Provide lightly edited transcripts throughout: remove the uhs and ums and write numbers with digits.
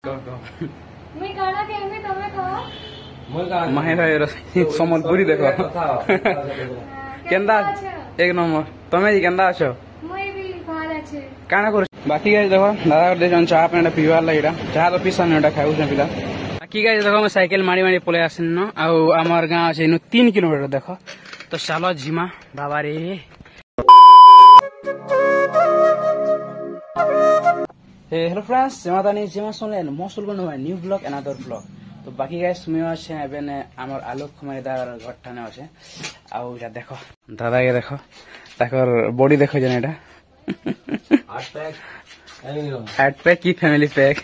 मैं गाना कहूँगी तुम्हें कहो माही भाई सम्बलपुरी देख केंदा एक नंबर तमें जी केंदा अच्छो मैं भी ভাল আছে काना कर बाकी गाइस देखो दादा देछन चाह पे पीवार लागिरा चाह तो पिसन एटा खाउ छ पिला बाकी गाइस देखो मैं साइकिल मारी मारी पले आसिन न आ हमर गांव छै 3 किलोमीटर देखो तो सालो जिमा बाबा रे हेलो फ्रेंड्स जमातानी जिमा सुनलेन मसुल को न्यू ब्लॉग अनदर ब्लॉग तो बाकी गाइस मैं আছে এবেনে আমার আলোক কুমারদার ঘরটানে আছে আউ যা দেখো দাদা কে দেখো তাকর বডি দেখো জানে এটা 8 पैक এনিও 8 पैक কি ফ্যামিলি पैक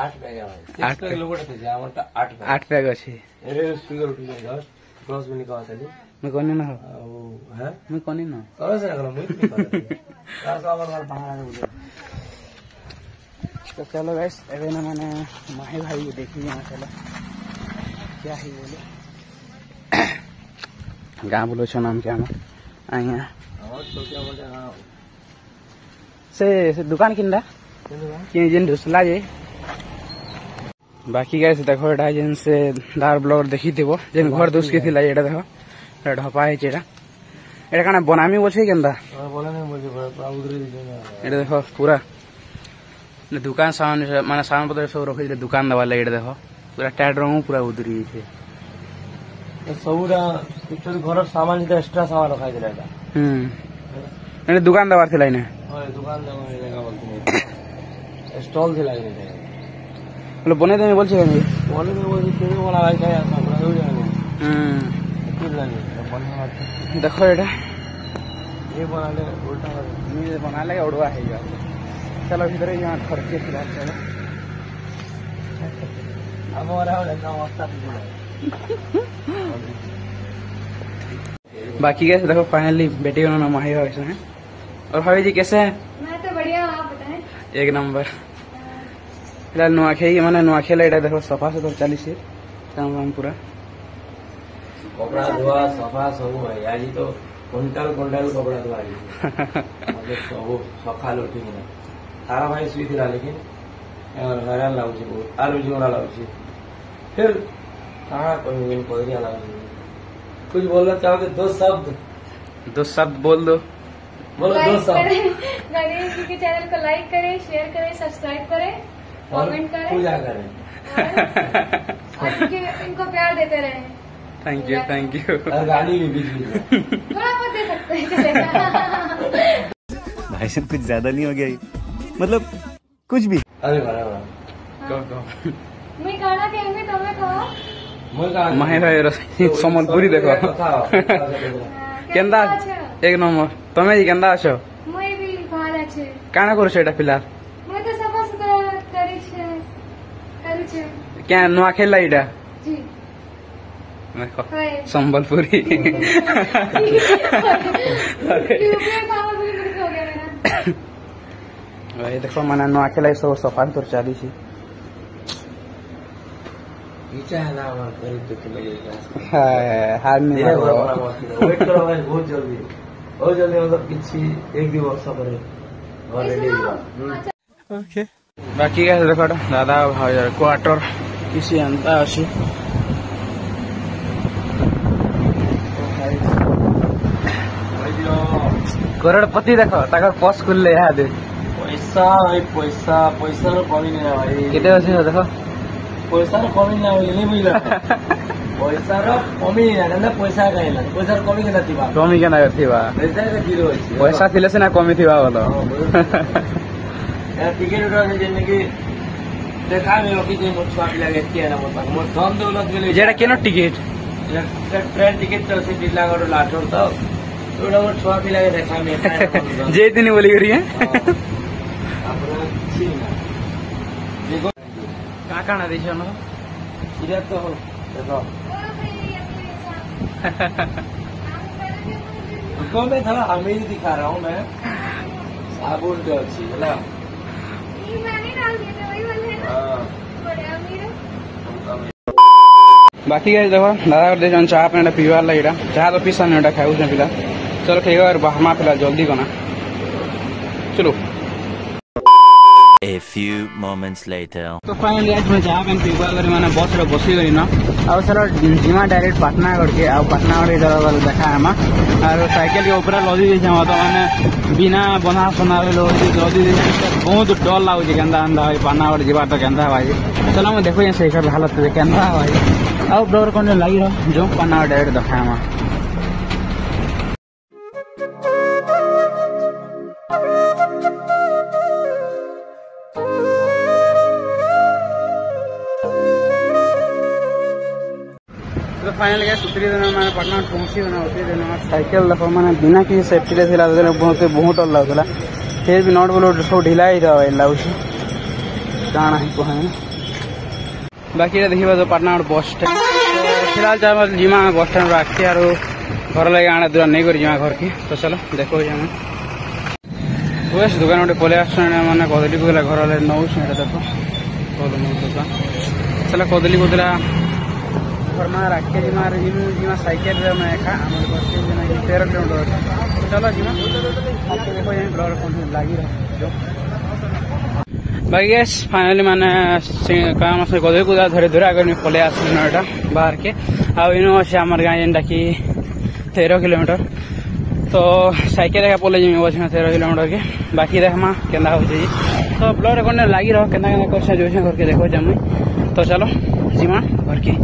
8 पैक है भाई 8 पैक लोगोटे যে আমারটা 8 पैक আছে এর সুন্দর উঠি যায় ঘর ক্রস বনি কা আছে मैं कोनी ना ओ है मैं कोनी ना तोरे से लगलो मैं नहीं पता यार तो আমার बाहर आ गया तो चलो गाइस अबे ना मैंने माही भाई देखी यहाँ चलो क्या है बोले गाँव बोलो छो नाम क्या आया से दुकान किंदा कि जिन ढुसला जे बाकी गाइस देखो एटा जिन से दार ब्लॉग देखी देबो जिन घर दोस्त के थिला एटा देखो एटा ढपा है जेटा एटा काना बनामी बोछे केंदा बोले नहीं बोझे पूरा उधर दिना एटा देखो पूरा दुकान सामान माने सामान पत्र सब रखी दुकान दवा लगे देखो पूरा टाइट रंग पूरा उधरी छे सबुरा एक्चुअली घर सामान जे एक्स्ट्रा सामान रखा दिला एटा दुकान दवा थिला ने हां दुकान दवा लगा बोलते स्टॉल थिला ने बोले बने दे बोल छे बोले में बोल के वाला भाई का सामान हो जाने देखो एटा ये बना ले उल्टा ये बना ले उड़वा है जा चलो इधर यहाँ खर्चे फिलहाल चलो बाकी कैसे देखो फाइनली बेटी उन्होंने माही है और भाभी जी कैसे हैं मैं तो बढ़िया हूं आप बताएं एक नंबर फिलहाल नुआखाई मैंने नुआखाई लाइट देखो सफा से तो 40 काम वाम पूरा कपड़ा धोआ सफा सब है आज तो कुंटल कुंटल कपड़ा धोआ मतलब सब सकाल उठी तारा भाई सुई थी लेकिन हैरान लगुच बहुत आलू जोड़ा लगुच फिर कहा कोई कोई कुछ बोलना चाहोगे दो शब्द बोल दो बोलो दो शब्द गणेश जी के चैनल को लाइक करें शेयर करें सब्सक्राइब करें कमेंट करें पूजा करें और इनको प्यार देते रहें थैंक यू और गाली भी बीच में थोड़ा बहुत दे सकते हैं चलेगा भाई साहब कुछ ज्यादा नहीं हो गया मतलब कुछ भी अरे बराबर कहो मैं गाना कहूँगी तुम्हें कहो माही भाई सम्बलपुरी देखो केंदा एक नंबर तमें जी केंदा अच्छो मैं भी ভাল আছে काना करू छ एटा फिलहाल मैं तो सफा सुथरा करी छे क्या नुआ खेला एटा जी देखो सम्बलपुरी भाई देखो मैंने नुआ खेला सब सफा तो 40 हार नहीं वेट करो भाई बहुत जल्दी मतलब किसी एक दिवस ପରେ ओके बाकी क्या देखो दादा भाई क्वार्टर किसी अंता अच्छी करोड़पति देखो ताकर पस खुलले याद पैसा भाई पैसा कमी नहीं भाई केते अछि देखो पैसा कमी नहीं बुझला पैसा कमी नहीं पैसा कहला पैसा कमी केना थिबा पैसा का जीरो अछि पैसा थिले से ना कमी थिबा बोलो यार टिकट उठा जेने कि देखा में कि जे मोर छुआ पिला के ना मोर धन दौलत मिले जेटा केनो टिकट ट्रेन टिकट तो से दिल्लागढ़ लाठोर तो थोड़ा मोर छुआ पिला के देखा में जे दिन बोली करी है देखो का काना देछ न इधर तो देखो रुको मैं थोड़ा अमीर दिखा रहा हूँ मैं साबुन जो अच्छी है ना ये मैंने डाल दिया था वही वाले बड़े अमीर बाकी गाइस देखो दादा देछन चाह पे पीवार लागिरा चाह तो पिसन एटा खाउ छ पिला चलो खाइबा और बहमा पिला जल्दी कना चलो A few moments later. तो फाइनली आज मैं जहाँ पेन पिवा करी मैंने बस रे बसी गई न आउ चलो जिमा डायरेक्ट पाटनागढ़ के आउ पाटनागढ़ इधर वाला देखा है और साइकिल के ऊपर लदी दे हम तो माने बिना बना सुना लदी दे बहुत डर लागुचे केंदा अंदा भाई पाटनागढ़ जीवा तो केंदा भाई चलो मैं देखो ये साइकिल हालत केंदा भाई आउ ब्लॉगर कोन लागी रहो जो पाटनागढ़ डायरेक्ट देखा है तो फाइनली गैस उतरी दिन मैंने पटना पहुंची बना उतरी दिन साइकिल देखो मैंने बिना किसी सेफ्टी थिला बहुत डर लगुला फिर भी नट बोल्ट सब ढिला ही लगुच जाना ही कह बाकी देखा तो पटना बस स्टैंड फिलहाल जीमा बस स्टैंड आखी और घर लगे आने दूर नहीं कर जीमा घर की तो चलो देखो बस दुकान गोटे पलि आस मैंने कदली को घर नौ देखो चलो कदली को फरमा राखे जीमा साइकेल मैं एका 13 किलोमीटर अच्छे तो चलो जीमा देखो ब्लॉग लगी रहो बाकी गैस फाइनली मैंने काम से गदे को धरे धरे आगे पलि आसली यहाँ बाहर के आम गाँ जेनटा कि 13 किलोमीटर तो साइकेल एका पलि जी 13 किलोमीटर के बाकी देखमा केना हो तो ब्लॉग कौन लगी रहो केना कर घर के देखो जमी तो चलो जीमा घर के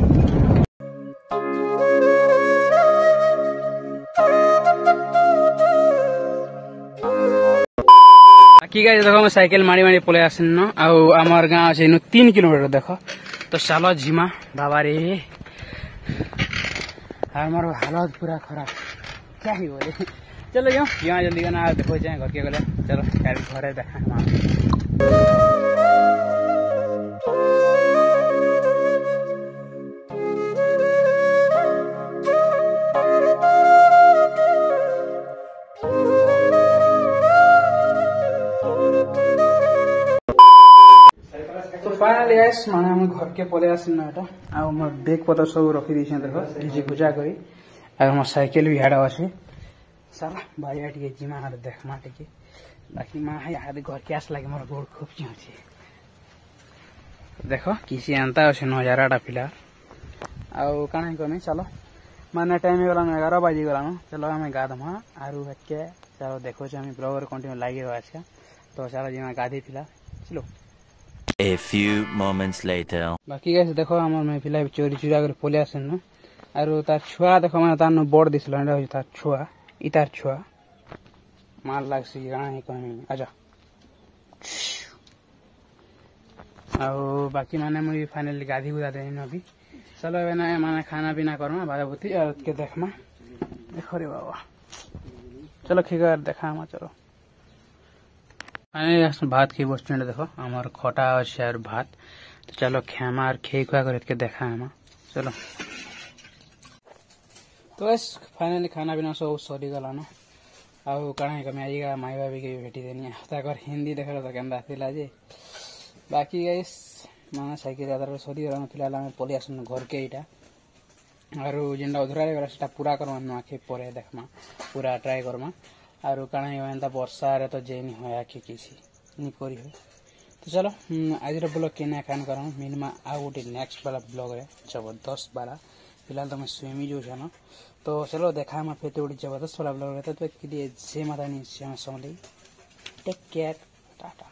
की गाइस देखो मैं साइकिल मारी मारी पलि आसन आमर गाँव अच्छे 3 किलोमीटर देखो तो चलो जीमा बाबा रे हमार हालत पूरा खराब क्या ही बोले चलो जाओ यहाँ जल्दी करना देखो जाए घर के गले चलो घर देखा फाइनली गाइस माने हम घर के पलि आसन एटा आ मोर बैग पत्र सब रखी दी देखो भिजी भुजा करी आ मोर साइकिल भी हाड़ा अच्छे साला भाई टे जिमा हाथ देखमा टे बाकी माँ हाथ घर के आस लगे मोर गोड़ खूब चिंचे देख किसी एंता अच्छे नजाराटा पिला आउ काना कमी चलो माने टाइम गलान 11 बाजी गलान चलो आम गाधमा आरु हेके चलो देखो ब्लॉगर कंटिन्यू लगी रहा तो चलो जिमा गाधी पिला चलो A few moments later. बाकी गैस देखो आमर मैं पिला चोरी चुरा कर पलि आसन आर तार छुआ देखो मैंने तार बड़ दिसल तार छुआ इतार छुआ मार लागसी गाना ही कहमी आजा आउ बाकी माने मुझे फाइनली गाधी गुदा देनी अभी चलो ए माने खाना पीना करमा बाजा बुती और के देखमा देखो रे बाबा चलो खिगर देखा चलो भात खी बस स्टैंड देखो हमार खटा अच्छे और भात तो चलो खेमा और खे खुआ कर देखा हम चलो तो बस फाइनली खाना पीना सब सरी गलान आउ कଣା कमी आइगा माई बाबी के भेटी देनी ताकर हिंदी देख तो केन्दा थिला जे बाकी गाइस माना साइकिल यात्रा सरी गलान फिलहाल आम पलि आसन घर के इटा और जेनटा अधूरा गला से पूरा करमा आखि पर देखमा पूरा ट्राए करमा और कଣା एंता वर्षा रे तो जेनी हो आखि किसी नहीं करी हो तो चलो आज ब्लॉग के खान कर मिनिमा आ गोटे नेक्स्ट वाला ब्लॉग रे जबरदस्त वाला फिलहाल तो मैं स्विमी जो है ना तो चलो देखा हम फिर गोटे जबरदस्त वाला ब्लॉग रहता तो जय माता टेक केयर टाटा।